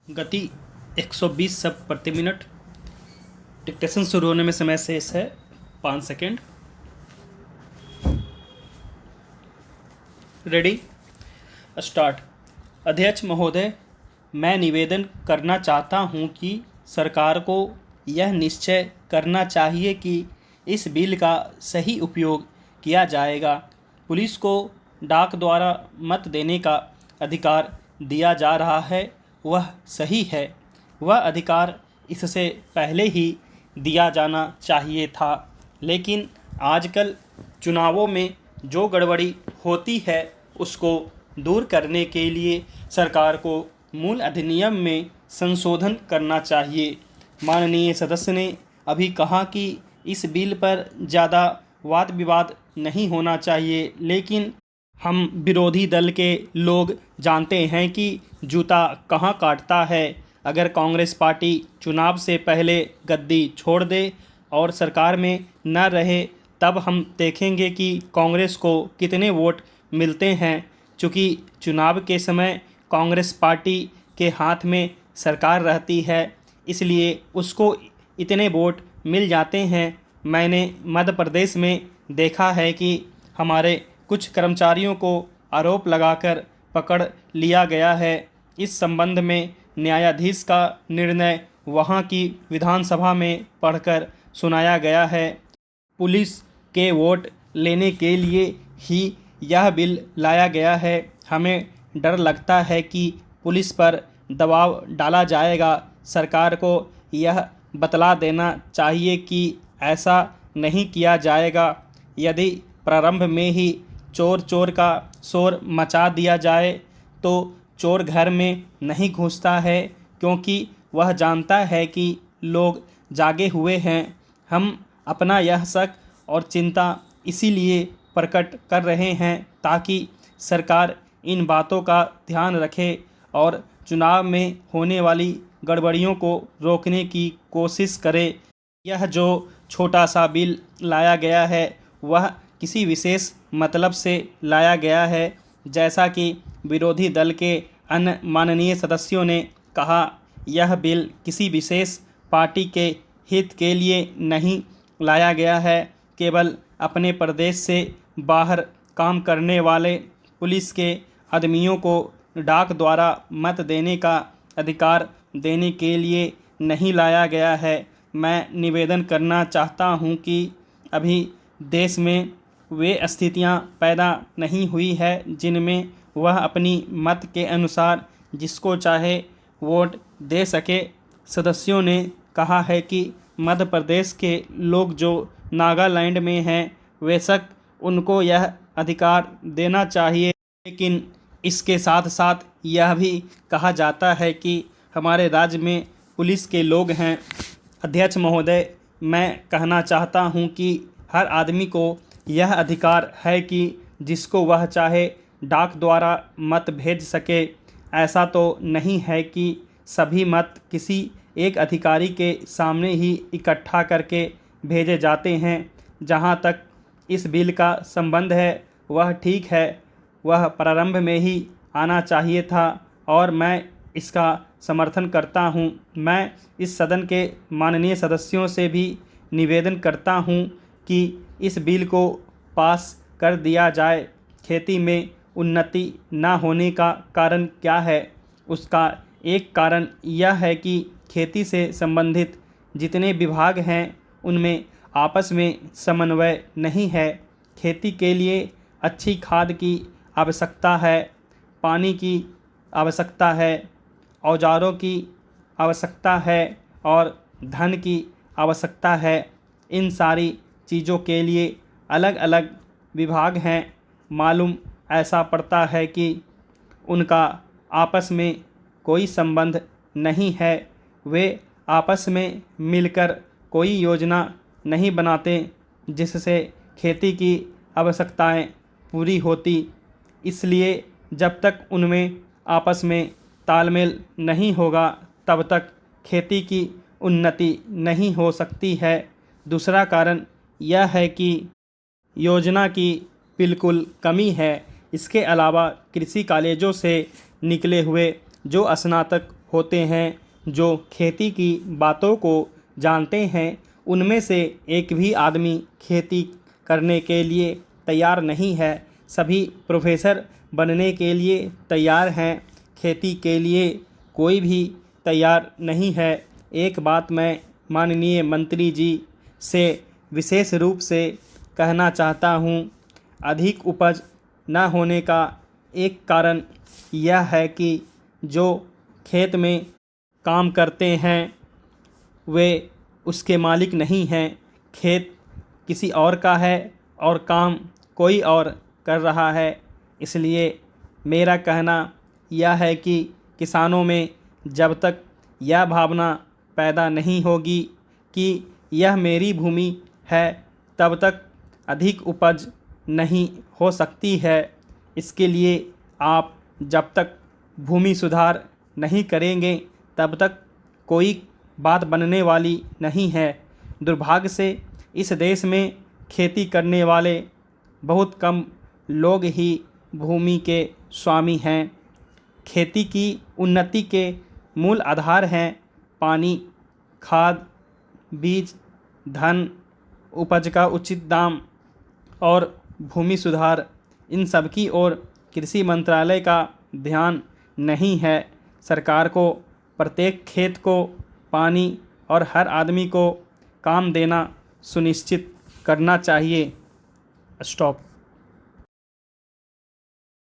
गति 120 शब्द प्रति मिनट। डिक्टेशन शुरू होने में समय शेष है 5 सेकेंड। Ready, start. अध्यक्ष महोदय, मैं निवेदन करना चाहता हूं कि सरकार को यह निश्चय करना चाहिए कि इस बिल का सही उपयोग किया जाएगा। पुलिस को डाक द्वारा मत देने का अधिकार दिया जा रहा है, वह सही है। वह अधिकार इससे पहले ही दिया जाना चाहिए था, लेकिन आजकल चुनावों में जो गड़बड़ी होती है उसको दूर करने के लिए सरकार को मूल अधिनियम में संशोधन करना चाहिए। माननीय सदस्य ने अभी कहा कि इस बिल पर ज़्यादा वाद विवाद नहीं होना चाहिए, लेकिन हम विरोधी दल के लोग जानते हैं कि जूता कहाँ काटता है। अगर कांग्रेस पार्टी चुनाव से पहले गद्दी छोड़ दे और सरकार में न रहे, तब हम देखेंगे कि कांग्रेस को कितने वोट मिलते हैं। चूँकि चुनाव के समय कांग्रेस पार्टी के हाथ में सरकार रहती है, इसलिए उसको इतने वोट मिल जाते हैं। मैंने मध्य प्रदेश में देखा है कि हमारे कुछ कर्मचारियों को आरोप लगाकर पकड़ लिया गया है। इस संबंध में न्यायाधीश का निर्णय वहां की विधानसभा में पढ़कर सुनाया गया है। पुलिस के वोट लेने के लिए ही यह बिल लाया गया है। हमें डर लगता है कि पुलिस पर दबाव डाला जाएगा। सरकार को यह बतला देना चाहिए कि ऐसा नहीं किया जाएगा। यदि प्रारंभ में ही चोर चोर का शोर मचा दिया जाए तो चोर घर में नहीं घुसता है, क्योंकि वह जानता है कि लोग जागे हुए हैं। हम अपना यह शक और चिंता इसीलिए प्रकट कर रहे हैं ताकि सरकार इन बातों का ध्यान रखे और चुनाव में होने वाली गड़बड़ियों को रोकने की कोशिश करे। यह जो छोटा सा बिल लाया गया है वह किसी विशेष मतलब से लाया गया है। जैसा कि विरोधी दल के अन्य माननीय सदस्यों ने कहा, यह बिल किसी विशेष पार्टी के हित के लिए नहीं लाया गया है। केवल अपने प्रदेश से बाहर काम करने वाले पुलिस के आदमियों को डाक द्वारा मत देने का अधिकार देने के लिए नहीं लाया गया है। मैं निवेदन करना चाहता हूं कि अभी देश में वे स्थितियां पैदा नहीं हुई है जिनमें वह अपनी मत के अनुसार जिसको चाहे वोट दे सके। सदस्यों ने कहा है कि मध्य प्रदेश के लोग जो नागालैंड में हैं बेशक उनको यह अधिकार देना चाहिए, लेकिन इसके साथ साथ यह भी कहा जाता है कि हमारे राज्य में पुलिस के लोग हैं। अध्यक्ष महोदय, मैं कहना चाहता हूं कि हर आदमी को यह अधिकार है कि जिसको वह चाहे डाक द्वारा मत भेज सके। ऐसा तो नहीं है कि सभी मत किसी एक अधिकारी के सामने ही इकट्ठा करके भेजे जाते हैं। जहां तक इस बिल का संबंध है वह ठीक है, वह प्रारंभ में ही आना चाहिए था और मैं इसका समर्थन करता हूं। मैं इस सदन के माननीय सदस्यों से भी निवेदन करता हूं कि इस बिल को पास कर दिया जाए। खेती में उन्नति न होने का कारण क्या है? उसका एक कारण यह है कि खेती से संबंधित जितने विभाग हैं उनमें आपस में समन्वय नहीं है। खेती के लिए अच्छी खाद की आवश्यकता है, पानी की आवश्यकता है, औजारों की आवश्यकता है और धन की आवश्यकता है। इन सारी चीज़ों के लिए अलग अलग विभाग हैं। मालूम ऐसा पड़ता है कि उनका आपस में कोई संबंध नहीं है। वे आपस में मिलकर कोई योजना नहीं बनाते जिससे खेती की आवश्यकताएं पूरी होती। इसलिए जब तक उनमें आपस में तालमेल नहीं होगा तब तक खेती की उन्नति नहीं हो सकती है। दूसरा कारण यह है कि योजना की बिल्कुल कमी है। इसके अलावा कृषि कॉलेजों से निकले हुए जो स्नातक होते हैं जो खेती की बातों को जानते हैं, उनमें से एक भी आदमी खेती करने के लिए तैयार नहीं है। सभी प्रोफेसर बनने के लिए तैयार हैं, खेती के लिए कोई भी तैयार नहीं है। एक बात मैं माननीय मंत्री जी से विशेष रूप से कहना चाहता हूँ, अधिक उपज न होने का एक कारण यह है कि जो खेत में काम करते हैं वे उसके मालिक नहीं हैं। खेत किसी और का है और काम कोई और कर रहा है। इसलिए मेरा कहना यह है कि किसानों में जब तक यह भावना पैदा नहीं होगी कि यह मेरी भूमि है, तब तक अधिक उपज नहीं हो सकती है। इसके लिए आप जब तक भूमि सुधार नहीं करेंगे तब तक कोई बात बनने वाली नहीं है। दुर्भाग्य से इस देश में खेती करने वाले बहुत कम लोग ही भूमि के स्वामी हैं। खेती की उन्नति के मूल आधार हैं पानी, खाद, बीज, धन, उपज का उचित दाम और भूमि सुधार। इन सब की ओर कृषि मंत्रालय का ध्यान नहीं है। सरकार को प्रत्येक खेत को पानी और हर आदमी को काम देना सुनिश्चित करना चाहिए। स्टॉप।